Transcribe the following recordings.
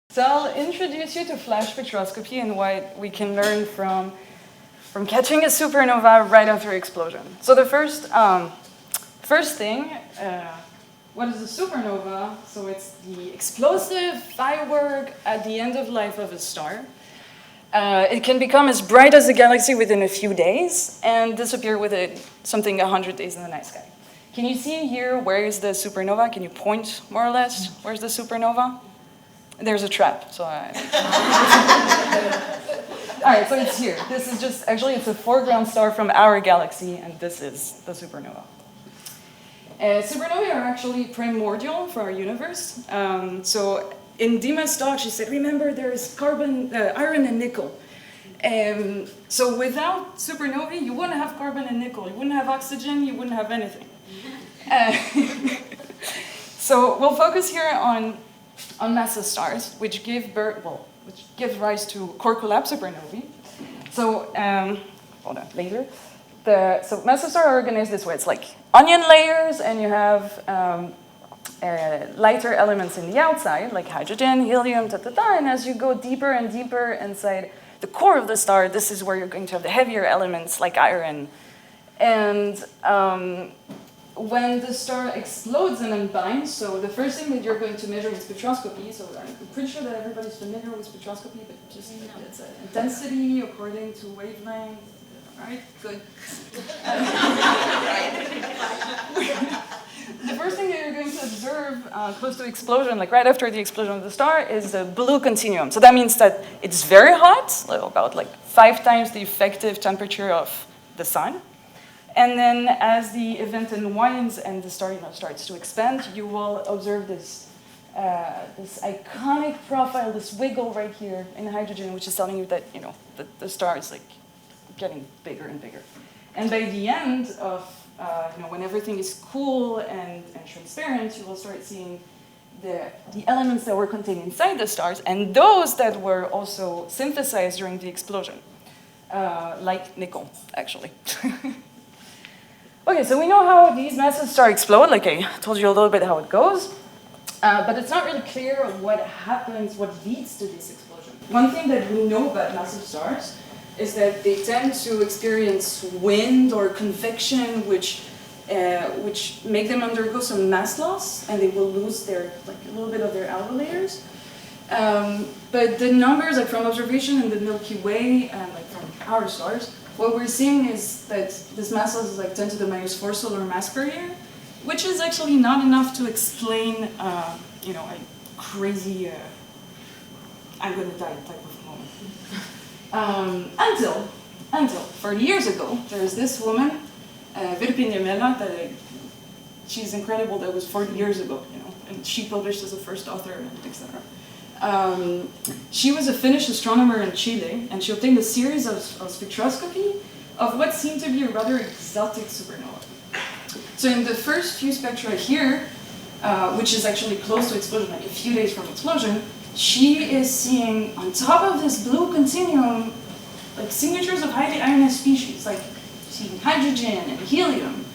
So I'll introduce you to flash spectroscopy and what we can learn from catching a supernova right after explosion. So the first thing, what is a supernova? So it's the explosive firework at the end of life of a star. It can become as bright as a galaxy within a few days and disappear within something 100 days in the night sky. Can you see here where is the supernova? Can you point more or less? Where's the supernova? There's a trap. So all right, so it's here. This is just, actually it's a foreground star from our galaxy, and this is the supernova. Supernovae are actually primordial for our universe. So in Dima's talk, she said, remember there's carbon, iron and nickel. So without supernovae, you wouldn't have carbon and nickel. You wouldn't have oxygen. You wouldn't have anything. So we'll focus here on massive stars, which give rise to core collapse supernovae. So hold on, later. So massive stars are organized this way. It's like onion layers, and you have lighter elements in the outside, like hydrogen, helium, and as you go deeper and deeper inside the core of the star, this is where you're going to have the heavier elements, like iron. And when the star explodes and unbinds, so the first thing that you're going to measure in spectroscopy, so I'm pretty sure that everybody's familiar with spectroscopy, but just it's a density according to wavelength. All right, good. The first thing that you're going to observe close to explosion, like right after the explosion of the star, is the blue continuum. So that means that it's very hot, about like 5 times the effective temperature of the sun. And then as the event unwinds and the star starts to expand, you will observe this iconic profile, this wiggle right here in hydrogen, which is telling you that the star is like getting bigger and bigger. And by the end of when everything is cool and transparent, you will start seeing the elements that were contained inside the stars and those that were also synthesized during the explosion, like nickel, actually. Okay, so we know how these massive stars explode, like I told you a little bit how it goes, but it's not really clear what happens, what leads to this explosion. One thing that we know about massive stars is that they tend to experience wind or convection, which make them undergo some mass loss, and they will lose a little bit of their outer layers. But the numbers, like from observation in the Milky Way, and like from our stars, what we're seeing is that this mass loss is like 10 to the minus 4 solar mass per year, which is actually not enough to explain, a crazy, I'm going to die type of moment. Until 40 years ago, there was this woman, Virpinia, she's incredible. That was 40 years ago, and she published as the first author, and etc. She was a Finnish astronomer in Chile, and she obtained a series of spectroscopy of what seemed to be a rather exotic supernova. So in the first few spectra here, which is actually close to explosion, like a few days from explosion, she is seeing on top of this blue continuum, like signatures of highly ionized species, like seeing hydrogen and helium.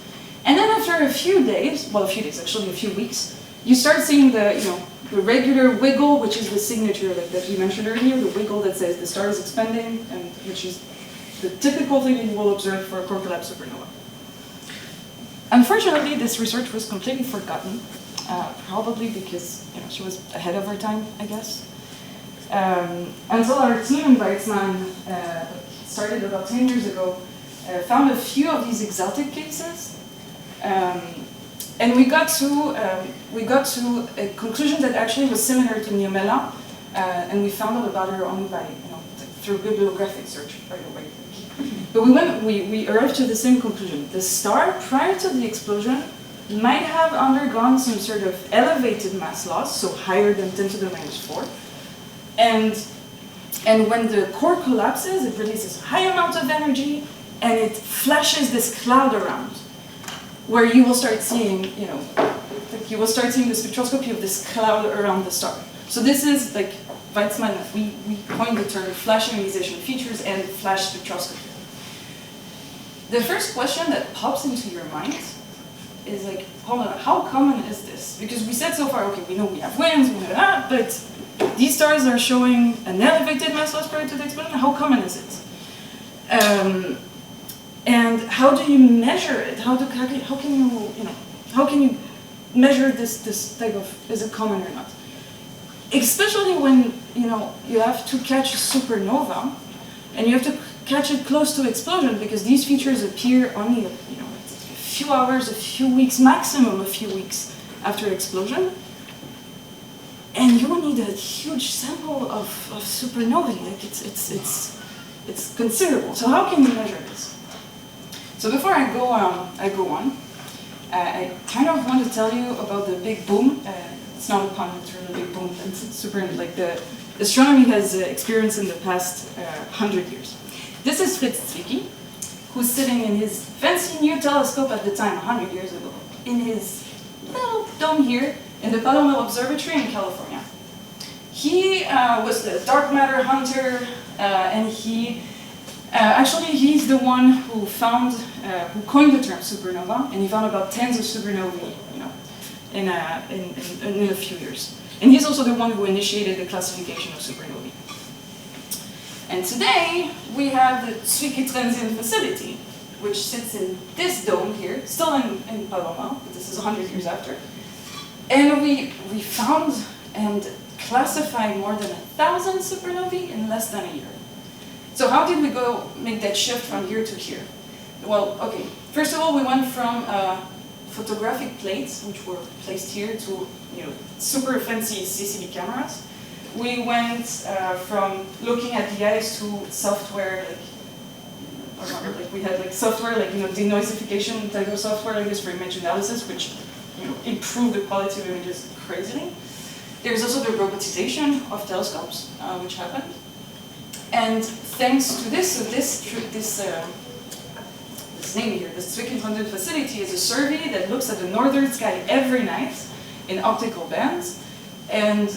And then after a few days, actually a few weeks, you start seeing the regular wiggle, which is the signature that we mentioned earlier, the wiggle that says the star is expanding, and which is the typical thing that you will observe for a core collapse supernova. Unfortunately, this research was completely forgotten, probably because she was ahead of her time, I guess. Until our team in Weizmann, started about 10 years ago, found a few of these exotic cases. And we got to a conclusion that actually was similar to Niemela, and we found out about her only by through bibliographic search right away. But we arrived to the same conclusion. The star prior to the explosion might have undergone some sort of elevated mass loss, so higher than 10 to the minus 4, and when the core collapses, it releases a high amount of energy, and it flashes this cloud around, where you will start seeing, the spectroscopy of this cloud around the star. So this is like Weizmann, we coined the term flash ionization features and flash spectroscopy. The first question that pops into your mind is like, hold on, how common is this? Because we said so far, okay, we know we have winds, we know that, but these stars are showing an elevated mass loss prior to the explosion. How common is it? And how do you measure it? How can you measure this type of, is it common or not? Especially when you have to catch a supernova, and you have to catch it close to explosion, because these features appear only a few hours, a few weeks, maximum a few weeks after explosion. And you need a huge sample of supernovae. Like it's considerable. So how can you measure this? So before I go on, I kind of want to tell you about the big boom. It's not a pun, it's really a big boom. It's super, like the astronomy has experienced in the past 100 years. This is Fritz Zwicky, who's sitting in his fancy new telescope at the time, 100 years ago, in his little dome here in the Palomar Observatory in California. He was the dark matter hunter, and he's the one who coined the term supernova, and he found about tens of supernovae, in a few years. And he's also the one who initiated the classification of supernovae. And today, we have the Zwicky Transient Facility, which sits in this dome here, still in Paloma, but this is 100 years after. And we found and classified more than 1,000 supernovae in less than a year. So how did we make that shift from here to here? Well, okay, first of all, we went from photographic plates, which were placed here, to super fancy CCD cameras. We went from looking at the ice to software, we had software denoisification type of software like this for image analysis, which improved the quality of images crazily. There's also the robotization of telescopes, which happened. And thanks to this name here, the Zwicky Transient Facility, is a survey that looks at the northern sky every night in optical bands and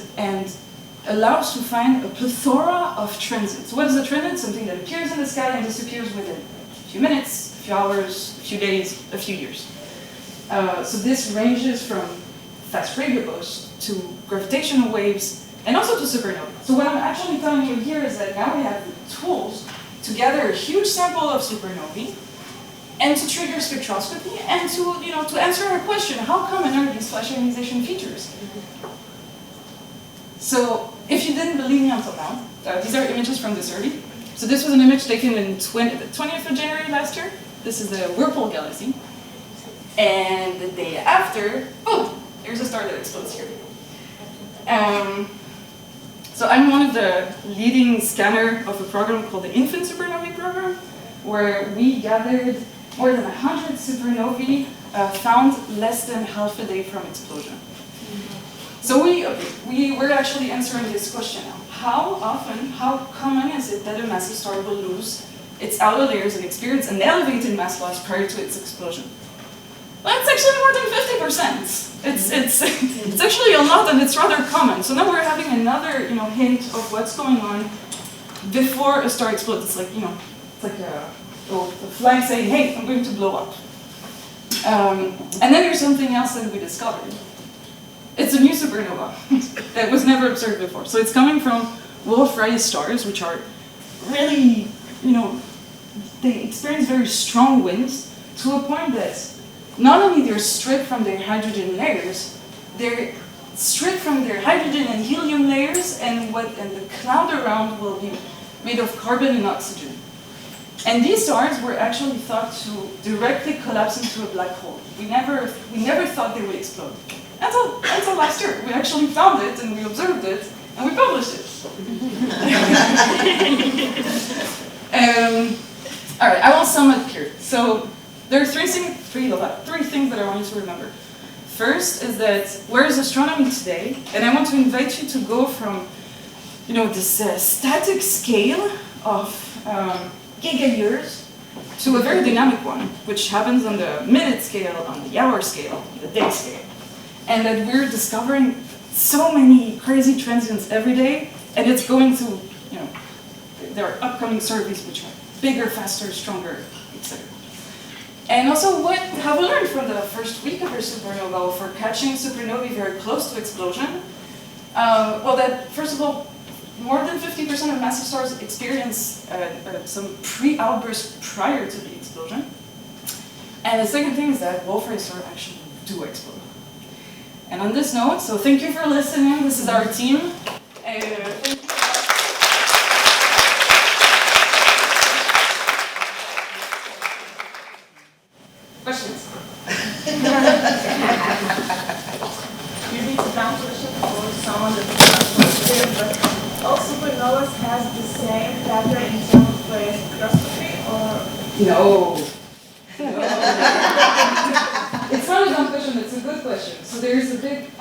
allows to find a plethora of transients. What is a transient? Something that appears in the sky and disappears within a few minutes, a few hours, a few days, a few years. So this ranges from fast radio bursts to gravitational waves and also to supernovae. So what I'm actually telling you here is that now we have the tools to gather a huge sample of supernovae and to trigger spectroscopy and to answer our question, how common are these flash ionization features? So if you didn't believe me until now, these are images from the survey. So this was an image taken in the 20th of January last year. This is the Whirlpool Galaxy. And the day after, boom, there's a star that explodes here. So I'm one of the leading scanner of a program called the Infant Supernovae Program, where we gathered more than 100 supernovae found less than half a day from explosion. So we were actually answering this question now. How common is it that a massive star will lose its outer layers and experience an elevated mass loss prior to its explosion? Well, it's actually more than 50%. It's actually a lot, and it's rather common. So now we're having another hint of what's going on before a star explodes. It's like a flag saying, "Hey, I'm going to blow up." And then there's something else that we discovered. It's a new supernova that was never observed before. So it's coming from Wolf-Rayet stars, which are really, they experience very strong winds to a point that not only they're stripped from their hydrogen layers, they're stripped from their hydrogen and helium layers, and the cloud around will be made of carbon and oxygen. And these stars were actually thought to directly collapse into a black hole. We never thought they would explode. Until last year. We actually found it, and we observed it, and we published it. All right, I will sum up here. So there are three things that I want you to remember. First is that where is astronomy today? And I want to invite you to go from, this static scale of giga-years to a very dynamic one, which happens on the minute scale, on the hour scale, the day scale. And that we're discovering so many crazy transients every day, and it's going to, there are upcoming surveys which are bigger, faster, stronger, etc. And also, what have we learned from the first week of our supernova? For catching supernovae very close to explosion, Well, that first of all, more than 50% of massive stars experience some pre-outburst prior to the explosion. And the second thing is that Wolf-Rayet stars actually do explode. And on this note, so thank you for listening. This is our team. Thank you. Questions? Maybe it's a dumb question for someone that's there, but all supernovas has the same pattern in terms of spectroscopy, or? No. It's not a dumb question, it's a good question. So there's a big,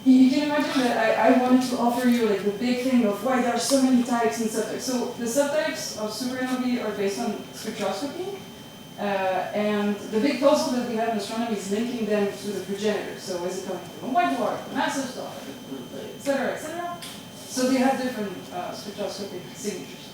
you can imagine that I wanted to offer you like the big thing of why there are so many types and subtypes. So the subtypes of supernovae are based on spectroscopy. And the big puzzle that we have in astronomy is linking them to the progenitor. So is it coming from a white dwarf, a massive star, etc., etc. So they have different spectroscopic signatures.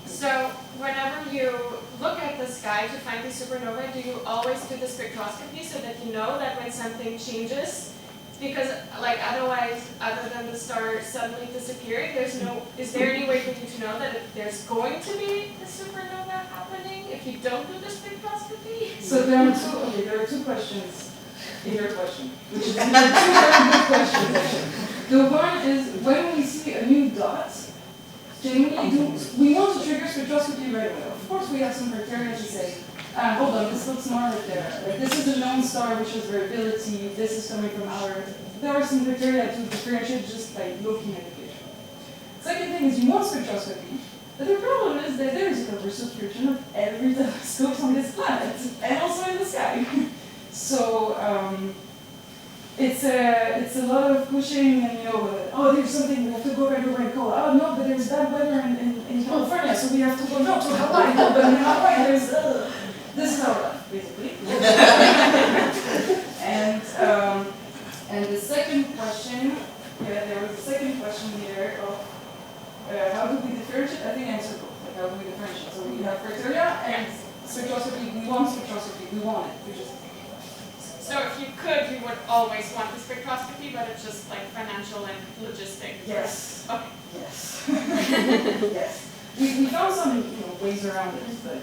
So whenever you look at the sky to find the supernova, do you always do the spectroscopy so that you know that when something changes? Because like otherwise, other than the star suddenly disappearing, is there any way for you to know that if there's going to be a supernova happening if you don't do the spectroscopy? So there are two questions in your question, which is two very good questions actually. The one is when we see a new dot, we want to trigger spectroscopy right away. Of course, we have some criteria to say, hold on, this looks more like there. Like this is a known star which has variability. This is coming from our. There are some criteria to differentiate just by looking at the picture. Second thing is you want spectroscopy, but the problem is that there is a oversubscription of every telescope on this planet and also in the sky. So it's a lot of pushing and oh there's something we have to go right over and call. Oh no, but there's bad weather in California, so we have to go to Hawaii. No, but in Hawaii there's this is our life basically. And the second question, there was a second question here of how do we differentiate? I think I answered both. Like how do we differentiate? So we have criteria and spectroscopy. We want spectroscopy. We want it. We just. So if you could, you would always want the spectroscopy, but it's just like financial and logistic. Yes. Okay. Yes. Yes. We found some ways around it, but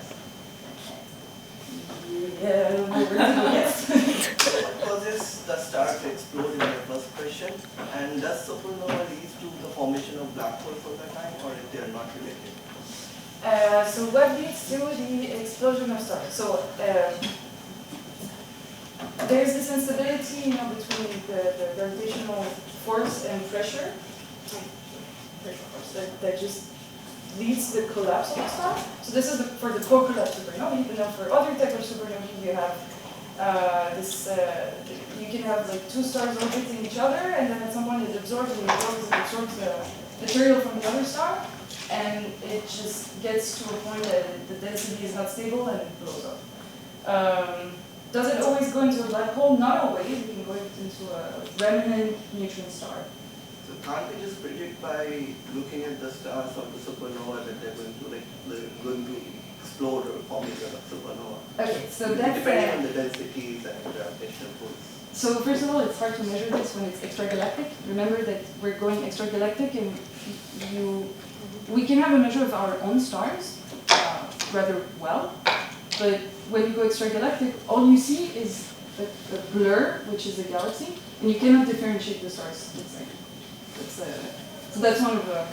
yes. What causes the star to explode in the first question? And does supernova lead to the formation of black holes all the time, or if they are not related? So what leads to the explosion of stars? So there's this instability, between the gravitational force and pressure that just leads to the collapse of the star. So this is for the co-collapse supernova. Even though for other type of supernovae you have you can have like two stars orbiting each other, and then at some point it absorbs the material from the other star, and it just gets to a point that the density is not stable and it blows up. Does it always go into a black hole? Not always. It can go into a remnant neutron star. So can't we just predict by looking at the stars of the supernova that they're going to explode or forming a supernova? Okay, so that's depending on the densities and the gravitational force. So first of all, it's hard to measure this when it's extragalactic. Remember that we're going extragalactic, and we can have a measure of our own stars rather well, but when you go extragalactic, all you see is a blur, which is a galaxy, and you cannot differentiate the stars inside. So that's one of the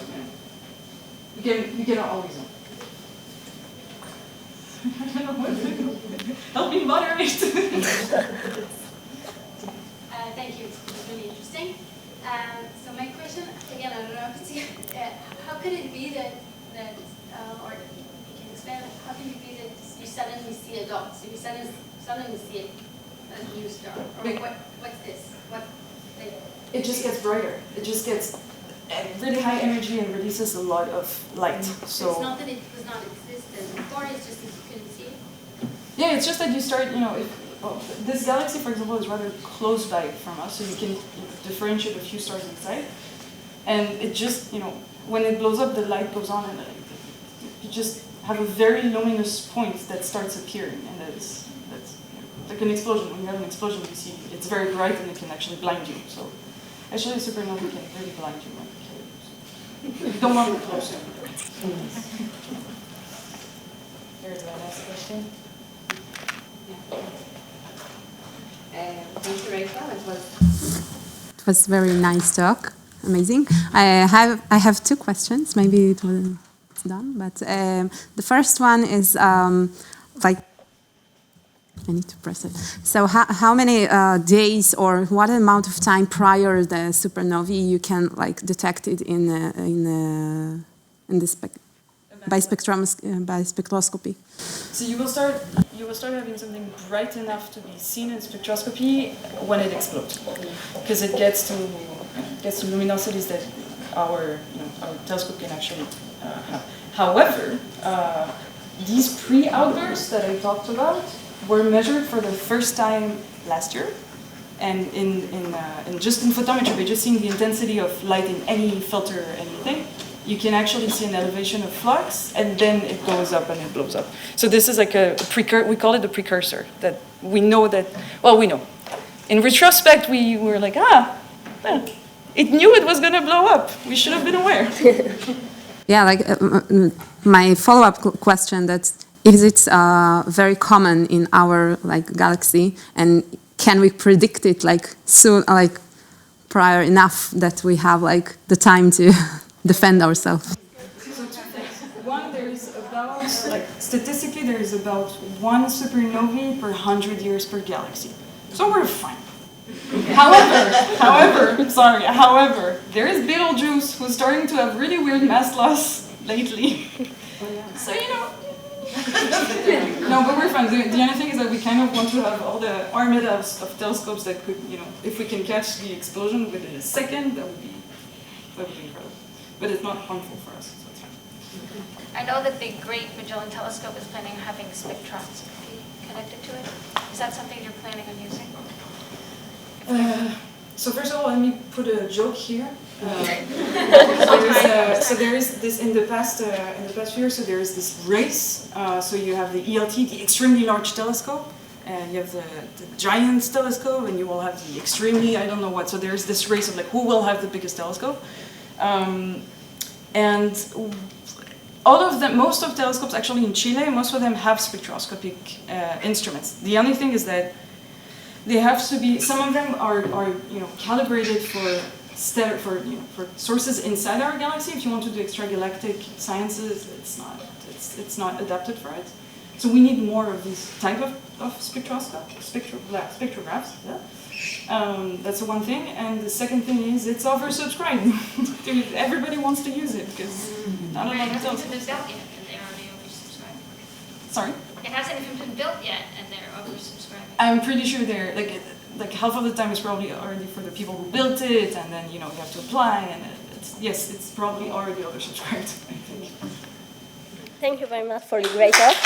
you cannot always know. I don't know what to do. Help me moderate. Thank you. It was really interesting. So my question, again, I don't know if it's how could it be that or you can explain, how can it be that you suddenly see a dot? So you suddenly see a new star? Or what's this? It just gets brighter. It just gets really high energy and releases a lot of light. So it's not that it was not existent before, it's just that you couldn't see it? Yeah, it's just that you start, this galaxy, for example, is rather close by from us, so you can differentiate a few stars inside. And it just, when it blows up, the light goes on, and you just have a very luminous point that starts appearing, and that's like an explosion. When you have an explosion, you see it's very bright and it can actually blind you. So actually, a supernova can really blind you and kill you. So you don't want to be close. There's my last question. Thank you, Rachel. It was a very nice talk. Amazing. I have two questions. Maybe it's done, but the first one is like I need to press it. So how many days or what amount of time prior the supernovae you can like detect it by spectroscopy? So you will start having something bright enough to be seen in spectroscopy when it explodes, because it gets to luminosities that our telescope can actually have. However, these pre-outbursts that I talked about were measured for the first time last year, and just in photometry, by just seeing the intensity of light in any filter or anything, you can actually see an elevation of flux, and then it goes up and it blows up. So this is like a precursor. We call it the precursor. That we know that. Well, we know. In retrospect, we were like, it knew it was going to blow up. We should have been aware. Yeah, like my follow-up question that is it very common in our like galaxy, and can we predict it like soon, like prior enough that we have like the time to defend ourselves? So two things. One, there is about, like statistically, there is about 1 supernovae per 100 years per galaxy. So we're fine. However, there is Betelgeuse who's starting to have really weird mass loss lately. So, no, but we're fine. The only thing is that we kind of want to have all the armada of telescopes that could, if we can catch the explosion within a second, that would be incredible. But it's not harmful for us, so it's fine. I know that the Great Magellan Telescope is planning on having spectroscopy connected to it. Is that something you're planning on using? So first of all, let me put a joke here. So there is this in the past few years. So there is this race. So you have the ELT, the extremely large telescope, and you have the giant telescope, and you will have the extremely I don't know what. So there is this race of like who will have the biggest telescope, and all of them, most of telescopes actually in Chile, most of them have spectroscopic instruments. The only thing is that they have to be. Some of them are calibrated for sources inside our galaxy. If you want to do extragalactic sciences, it's not adapted for it. So we need more of these type of spectrographs. Yeah. That's the one thing, and the second thing is it's oversubscribed. Everybody wants to use it because not a lot of telescopes. Sorry. It hasn't even been built yet, and they're oversubscribing. I'm pretty sure they're like half of the time is probably already for the people who built it, and then you have to apply, and it's probably already oversubscribed, I think. Thank you very much for the great talk.